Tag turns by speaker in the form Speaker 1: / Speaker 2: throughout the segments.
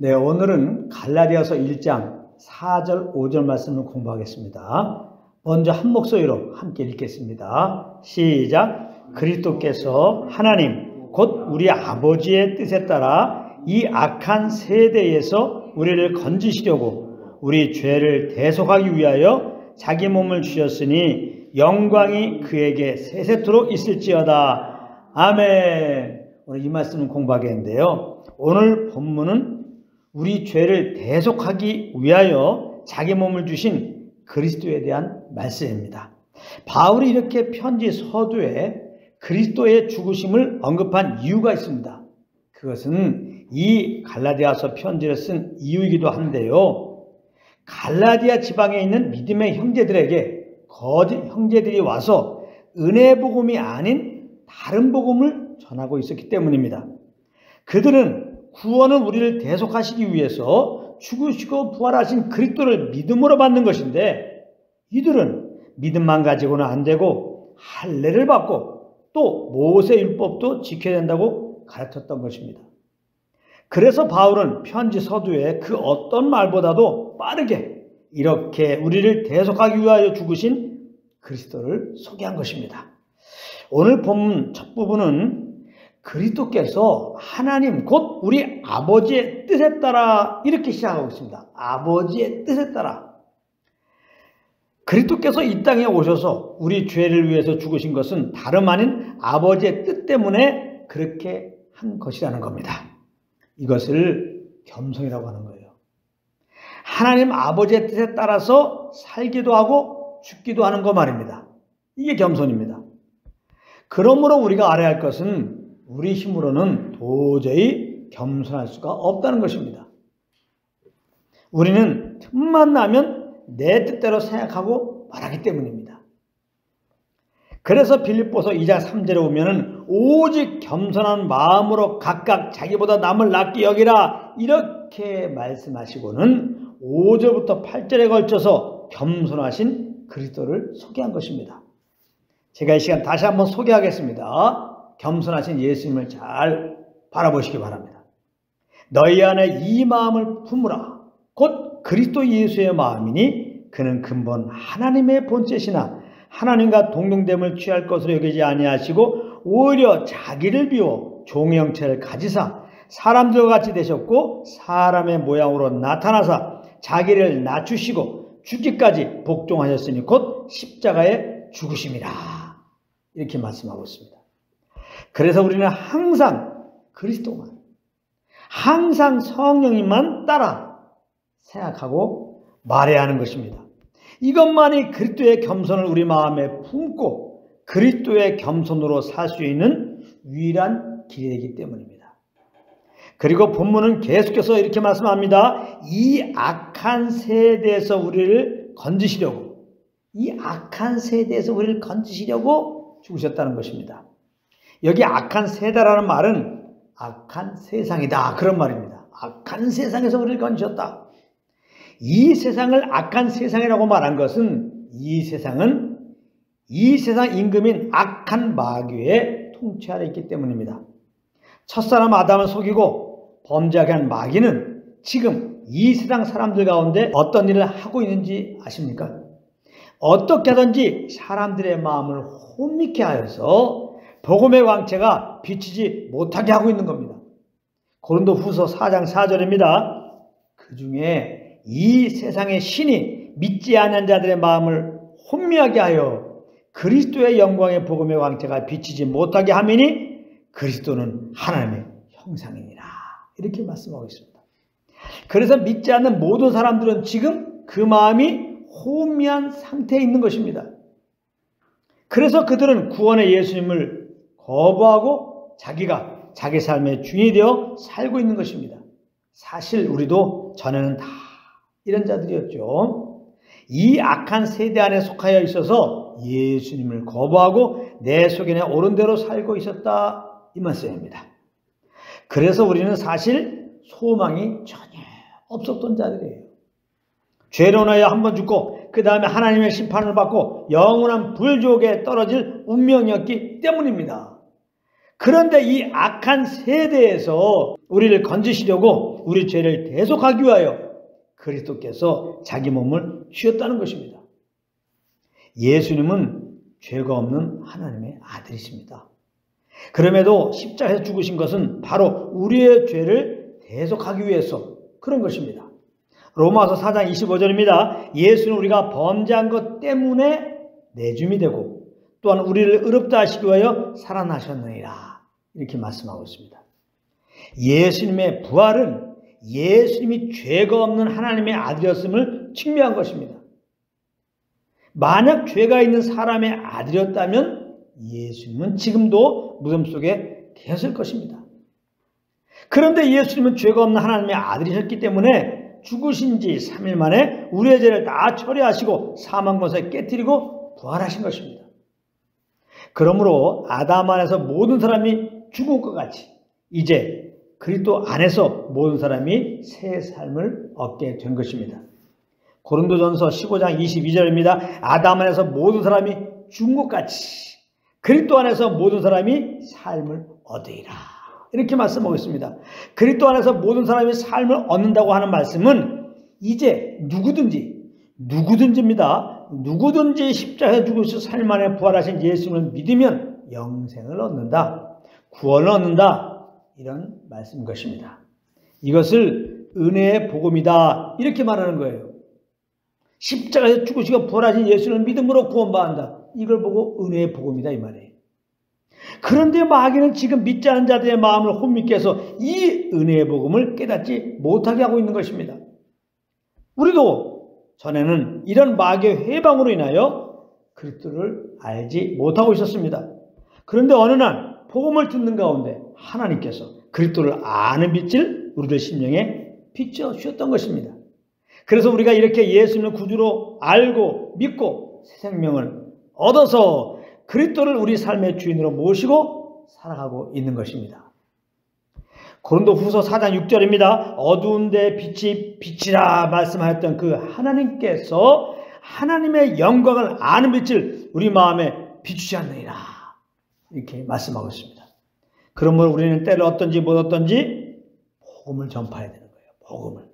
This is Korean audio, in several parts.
Speaker 1: 네, 오늘은 갈라디아서 1장 4절 5절 말씀을 공부하겠습니다. 먼저 한 목소리로 함께 읽겠습니다. 시작. 그리스도께서 하나님 곧 우리 아버지의 뜻에 따라 이 악한 세대에서 우리를 건지시려고 우리 죄를 대속하기 위하여 자기 몸을 주셨으니 영광이 그에게 세세토록 있을지어다. 아멘. 오늘 이 말씀을 공부하겠는데요. 오늘 본문은 우리 죄를 대속하기 위하여 자기 몸을 주신 그리스도에 대한 말씀입니다. 바울이 이렇게 편지 서두에 그리스도의 죽으심을 언급한 이유가 있습니다. 그것은 이 갈라디아서 편지를 쓴 이유이기도 한데요. 갈라디아 지방에 있는 믿음의 형제들에게 거짓 형제들이 와서 은혜 복음이 아닌 다른 복음을 전하고 있었기 때문입니다. 그들은 구원은 우리를 대속하시기 위해서 죽으시고 부활하신 그리스도를 믿음으로 받는 것인데, 이들은 믿음만 가지고는 안 되고 할례를 받고 또 모세율법도 지켜야 된다고 가르쳤던 것입니다. 그래서 바울은 편지 서두에 그 어떤 말보다도 빠르게 이렇게 우리를 대속하기 위하여 죽으신 그리스도를 소개한 것입니다. 오늘 본문 첫 부분은 그리스도께서 하나님 곧 우리 아버지의 뜻에 따라 이렇게 시작하고 있습니다. 아버지의 뜻에 따라. 그리스도께서 이 땅에 오셔서 우리 죄를 위해서 죽으신 것은 다름 아닌 아버지의 뜻 때문에 그렇게 한 것이라는 겁니다. 이것을 겸손이라고 하는 거예요. 하나님 아버지의 뜻에 따라서 살기도 하고 죽기도 하는 것 말입니다. 이게 겸손입니다. 그러므로 우리가 알아야 할 것은 우리 힘으로는 도저히 겸손할 수가 없다는 것입니다. 우리는 틈만 나면 내 뜻대로 생각하고 말하기 때문입니다. 그래서 빌립보서 2장 3절에 보면은 오직 겸손한 마음으로 각각 자기보다 남을 낫게 여기라 이렇게 말씀하시고는 5절부터 8절에 걸쳐서 겸손하신 그리스도를 소개한 것입니다. 제가 이 시간 다시 한번 소개하겠습니다. 겸손하신 예수님을 잘 바라보시기 바랍니다. 너희 안에 이 마음을 품으라. 곧 그리스도 예수의 마음이니 그는 근본 하나님의 본체시나 하나님과 동등됨을 취할 것으로 여기지 아니하시고 오히려 자기를 비워 종의 형체를 가지사 사람들과 같이 되셨고 사람의 모양으로 나타나사 자기를 낮추시고 죽기까지 복종하셨으니 곧 십자가에 죽으심이라. 이렇게 말씀하고 있습니다. 그래서 우리는 항상 그리스도만, 항상 성령님만 따라 생각하고 말해야 하는 것입니다. 이것만이 그리스도의 겸손을 우리 마음에 품고 그리스도의 겸손으로 살 수 있는 유일한 길이기 때문입니다. 그리고 본문은 계속해서 이렇게 말씀합니다. 이 악한 세대에서 우리를 건지시려고, 이 악한 세대에서 우리를 건지시려고 죽으셨다는 것입니다. 여기 악한 세대라는 말은 악한 세상이다 그런 말입니다. 악한 세상에서 우리를 건지셨다. 이 세상을 악한 세상이라고 말한 것은 이 세상은 이 세상 임금인 악한 마귀의 통치 아래 있기 때문입니다. 첫사람 아담을 속이고 범죄하게 한 마귀는 지금 이 세상 사람들 가운데 어떤 일을 하고 있는지 아십니까? 어떻게 하든지 사람들의 마음을 혼미케 하여서 복음의 광채가 비치지 못하게 하고 있는 겁니다. 고린도후서 4장 4절입니다. 그 중에 이 세상의 신이 믿지 않는 자들의 마음을 혼미하게 하여 그리스도의 영광의 복음의 광채가 비치지 못하게 함이니 그리스도는 하나님의 형상이니라. 이렇게 말씀하고 있습니다. 그래서 믿지 않는 모든 사람들은 지금 그 마음이 혼미한 상태에 있는 것입니다. 그래서 그들은 구원의 예수님을 거부하고 자기가 자기 삶의 주인이 되어 살고 있는 것입니다. 사실 우리도 전에는 다 이런 자들이었죠. 이 악한 세대 안에 속하여 있어서 예수님을 거부하고 내 속에 옳은 대로 살고 있었다 이 말씀입니다. 그래서 우리는 사실 소망이 전혀 없었던 자들이에요. 죄로 인하여 한번 죽고 그 다음에 하나님의 심판을 받고 영원한 불지옥에 떨어질 운명이었기 때문입니다. 그런데 이 악한 세대에서 우리를 건지시려고 우리 죄를 대속하기 위하여 그리스도께서 자기 몸을 주셨다는 것입니다. 예수님은 죄가 없는 하나님의 아들이십니다. 그럼에도 십자가에서 죽으신 것은 바로 우리의 죄를 대속하기 위해서 그런 것입니다. 로마서 4장 25절입니다. 예수는 우리가 범죄한 것 때문에 내줌이 되고 또한 우리를 의롭다 하시기 위하여 살아나셨느니라. 이렇게 말씀하고 있습니다. 예수님의 부활은 예수님이 죄가 없는 하나님의 아들이었음을 증명한 것입니다. 만약 죄가 있는 사람의 아들이었다면 예수님은 지금도 무덤 속에 계셨을 것입니다. 그런데 예수님은 죄가 없는 하나님의 아들이셨기 때문에 죽으신 지 3일 만에 우리의 죄를 다 처리하시고 사망 권세를 깨뜨리고 부활하신 것입니다. 그러므로 아담 안에서 모든 사람이 죽은 것 같이 이제 그리스도 안에서 모든 사람이 새 삶을 얻게 된 것입니다. 고린도전서 15장 22절입니다. 아담 안에서 모든 사람이 죽은 것 같이 그리스도 안에서 모든 사람이 삶을 얻으리라. 이렇게 말씀하고 있습니다. 그리스도 안에서 모든 사람이 삶을 얻는다고 하는 말씀은 이제 누구든지입니다. 누구든지 십자가에 죽으셔서 3일 만에 부활하신 예수님을 믿으면 영생을 얻는다. 구원을 얻는다. 이런 말씀인 것입니다. 이것을 은혜의 복음이다. 이렇게 말하는 거예요. 십자가에서 죽으시고 부활하신 예수를 믿음으로 구원받는다. 이걸 보고 은혜의 복음이다 이 말이에요. 그런데 마귀는 지금 믿지 않은 자들의 마음을 혼미케 해서 이 은혜의 복음을 깨닫지 못하게 하고 있는 것입니다. 우리도 전에는 이런 마귀의 회방으로 인하여 그리스도를 알지 못하고 있었습니다. 그런데 어느 날 복음을 듣는 가운데 하나님께서 그리스도를 아는 빛을 우리들 심령에 비춰 주셨던 것입니다. 그래서 우리가 이렇게 예수님을 구주로 알고 믿고 새 생명을 얻어서 그리스도를 우리 삶의 주인으로 모시고 살아가고 있는 것입니다. 고린도후서 4장 6절입니다. 어두운 데 빛이 빛이라 말씀하였던 그 하나님께서 하나님의 영광을 아는 빛을 우리 마음에 비추지 않느니라. 이렇게 말씀하고 있습니다. 그러므로 우리는 때를 얻든지 못 얻든지 복음을 전파해야 되는 거예요. 복음을.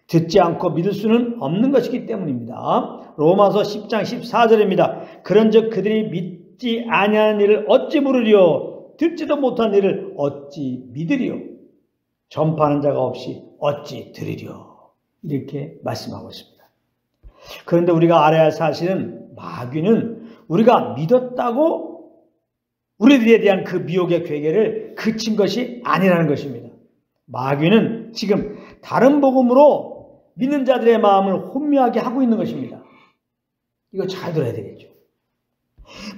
Speaker 1: 듣지 않고 믿을 수는 없는 것이기 때문입니다. 로마서 10장 14절입니다. 그런즉 그들이 믿지 아니하는 일을 어찌 물으리요? 듣지도 못한 일을 어찌 믿으리요? 전파하는 자가 없이 어찌 들으리요? 이렇게 말씀하고 있습니다. 그런데 우리가 알아야 할 사실은 마귀는 우리가 믿었다고 우리들에 대한 그 미혹의 괴계를 그친 것이 아니라는 것입니다. 마귀는 지금 다른 복음으로 믿는 자들의 마음을 혼미하게 하고 있는 것입니다. 이거 잘 들어야 되겠죠.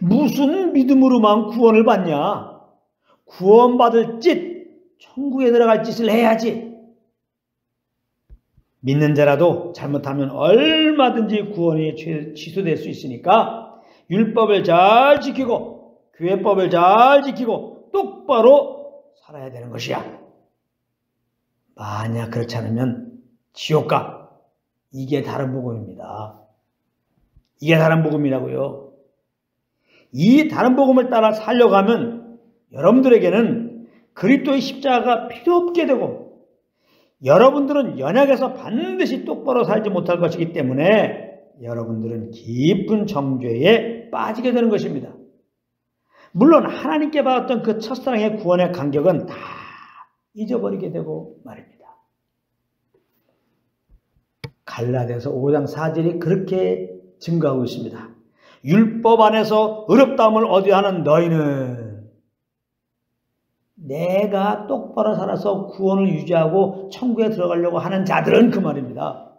Speaker 1: 무슨 믿음으로만 구원을 받냐? 구원받을 짓, 천국에 들어갈 짓을 해야지. 믿는 자라도 잘못하면 얼마든지 구원이 취소될 수 있으니까 율법을 잘 지키고 교회법을 잘 지키고 똑바로 살아야 되는 것이야. 만약 그렇지 않으면 지옥가. 이게 다른 복음입니다. 이게 다른 복음이라고요. 이 다른 복음을 따라 살려가면 여러분들에게는 그리스도의 십자가가 필요 없게 되고 여러분들은 연약해서 반드시 똑바로 살지 못할 것이기 때문에 여러분들은 깊은 정죄에 빠지게 되는 것입니다. 물론 하나님께 받았던 그 첫사랑의 구원의 간격은 다 잊어버리게 되고 말입니다. 갈라디아서 5장 4절이 그렇게 증거하고 있습니다. 율법 안에서 의롭다함을 얻어야 하는 너희는 내가 똑바로 살아서 구원을 유지하고 천국에 들어가려고 하는 자들은 그 말입니다.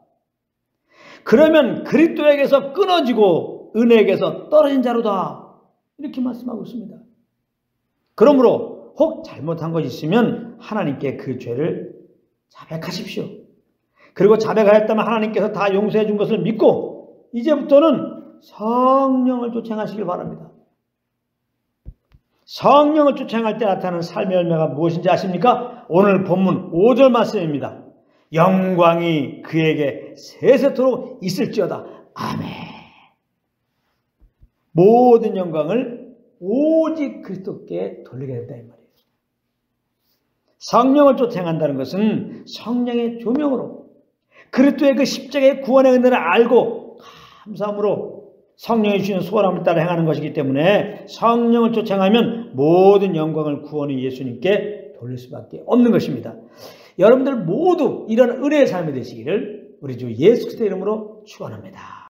Speaker 1: 그러면 그리스도에게서 끊어지고 은혜에게서 떨어진 자로다. 이렇게 말씀하고 있습니다. 그러므로 혹 잘못한 것이 있으면 하나님께 그 죄를 자백하십시오. 그리고 자백하였다면 하나님께서 다 용서해 준 것을 믿고 이제부터는 성령을 쫓아가시길 바랍니다. 성령을 쫓아갈 때 나타나는 삶의 열매가 무엇인지 아십니까? 오늘 본문 5절 말씀입니다. 영광이 그에게 세세토록 있을지어다. 아멘. 모든 영광을 오직 그리스도께 돌리게 된다 이 말이에요. 성령을 쫓아 행한다는 것은 성령의 조명으로 그리스도의 그 십자가의 구원의 은혜를 알고 감사함으로 성령이 주시는 소원함을 따라 행하는 것이기 때문에 성령을 쫓아 행하면 모든 영광을 구원의 예수님께 돌릴 수밖에 없는 것입니다. 여러분들 모두 이런 은혜의 삶이 되시기를 우리 주 예수 그리스도의 이름으로 축원합니다.